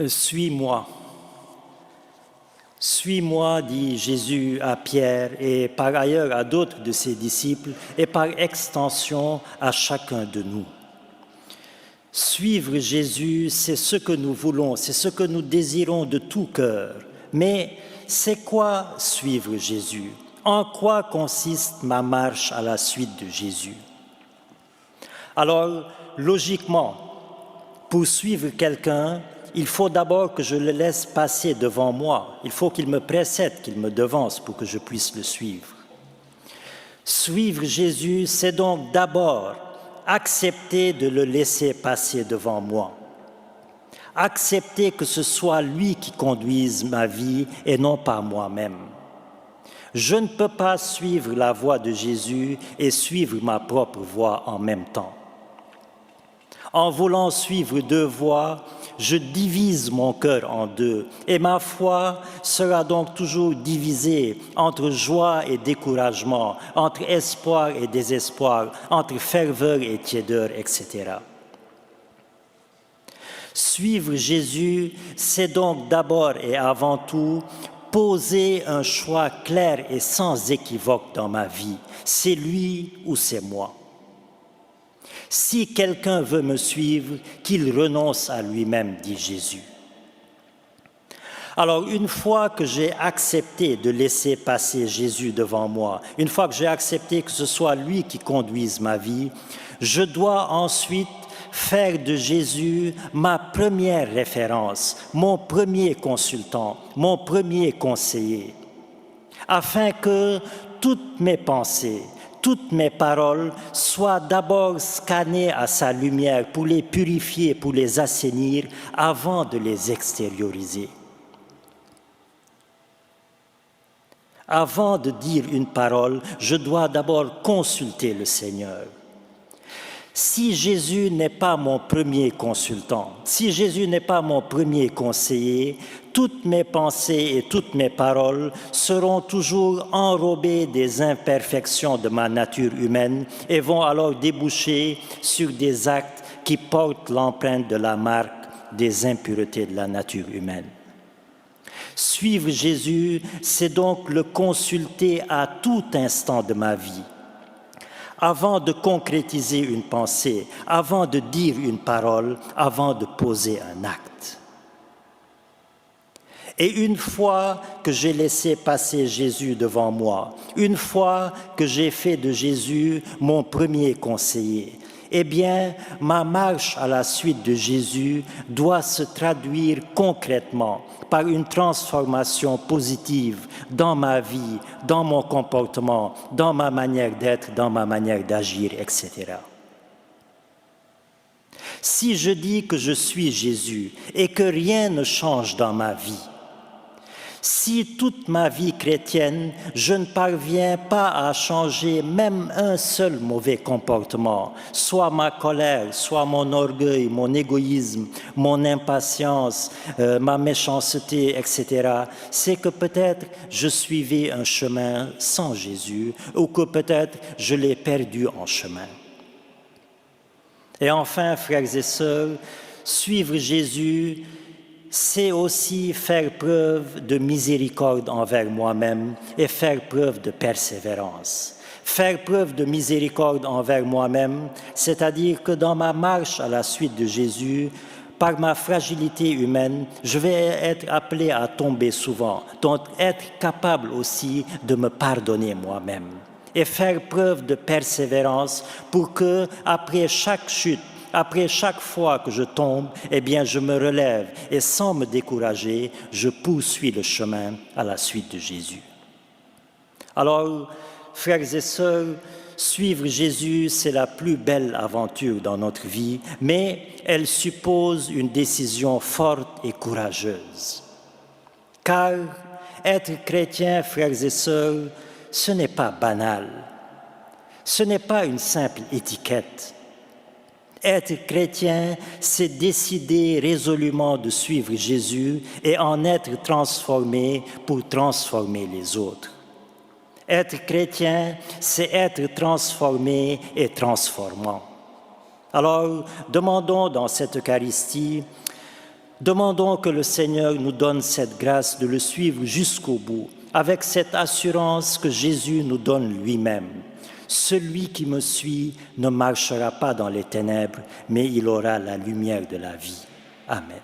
Suis-moi. Suis-moi, dit Jésus à Pierre et par ailleurs à d'autres de ses disciples et par extension à chacun de nous. Suivre Jésus, c'est ce que nous voulons, c'est ce que nous désirons de tout cœur. Mais c'est quoi suivre Jésus? En quoi consiste ma marche à la suite de Jésus? Alors, logiquement, pour suivre quelqu'un, il faut d'abord que je le laisse passer devant moi. Il faut qu'il me précède, qu'il me devance pour que je puisse le suivre. Suivre Jésus, c'est donc d'abord accepter de le laisser passer devant moi. Accepter que ce soit lui qui conduise ma vie et non pas moi-même. Je ne peux pas suivre la voie de Jésus et suivre ma propre voie en même temps. En voulant suivre deux voies, je divise mon cœur en deux et ma foi sera donc toujours divisée entre joie et découragement, entre espoir et désespoir, entre ferveur et tiédeur, etc. Suivre Jésus, c'est donc d'abord et avant tout poser un choix clair et sans équivoque dans ma vie. C'est lui ou c'est moi. Si quelqu'un veut me suivre, qu'il renonce à lui-même, dit Jésus. Alors, une fois que j'ai accepté de laisser passer Jésus devant moi, une fois que j'ai accepté que ce soit lui qui conduise ma vie, je dois ensuite faire de Jésus ma première référence, mon premier consultant, mon premier conseiller, afin que toutes mes pensées, toutes mes paroles soient d'abord scannées à sa lumière pour les purifier, pour les assainir avant de les extérioriser. Avant de dire une parole, je dois d'abord consulter le Seigneur. Si Jésus n'est pas mon premier consultant, si Jésus n'est pas mon premier conseiller, toutes mes pensées et toutes mes paroles seront toujours enrobées des imperfections de ma nature humaine et vont alors déboucher sur des actes qui portent l'empreinte de la marque des impuretés de la nature humaine. Suivre Jésus, c'est donc le consulter à tout instant de ma vie. Avant de concrétiser une pensée, avant de dire une parole, avant de poser un acte. Et une fois que j'ai laissé passer Jésus devant moi, une fois que j'ai fait de Jésus mon premier conseiller, eh bien, ma marche à la suite de Jésus doit se traduire concrètement par une transformation positive dans ma vie, dans mon comportement, dans ma manière d'être, dans ma manière d'agir, etc. Si je dis que je suis Jésus et que rien ne change dans ma vie, si toute ma vie chrétienne, je ne parviens pas à changer même un seul mauvais comportement, soit ma colère, soit mon orgueil, mon égoïsme, mon impatience, ma méchanceté, etc., c'est que peut-être je suivais un chemin sans Jésus ou que peut-être je l'ai perdu en chemin. Et enfin, frères et sœurs, suivre Jésus, c'est aussi faire preuve de miséricorde envers moi-même et faire preuve de persévérance. Faire preuve de miséricorde envers moi-même, c'est-à-dire que dans ma marche à la suite de Jésus, par ma fragilité humaine, je vais être appelé à tomber souvent, donc être capable aussi de me pardonner moi-même et faire preuve de persévérance pour que, après chaque chute, après chaque fois que je tombe, eh bien, je me relève et sans me décourager, je poursuis le chemin à la suite de Jésus. Alors, frères et sœurs, suivre Jésus, c'est la plus belle aventure dans notre vie, mais elle suppose une décision forte et courageuse. Car être chrétien, frères et sœurs, ce n'est pas banal. Ce n'est pas une simple étiquette. Être chrétien, c'est décider résolument de suivre Jésus et en être transformé pour transformer les autres. Être chrétien, c'est être transformé et transformant. Alors, demandons dans cette Eucharistie Demandons que le Seigneur nous donne cette grâce de le suivre jusqu'au bout, avec cette assurance que Jésus nous donne lui-même. Celui qui me suit ne marchera pas dans les ténèbres, mais il aura la lumière de la vie. Amen.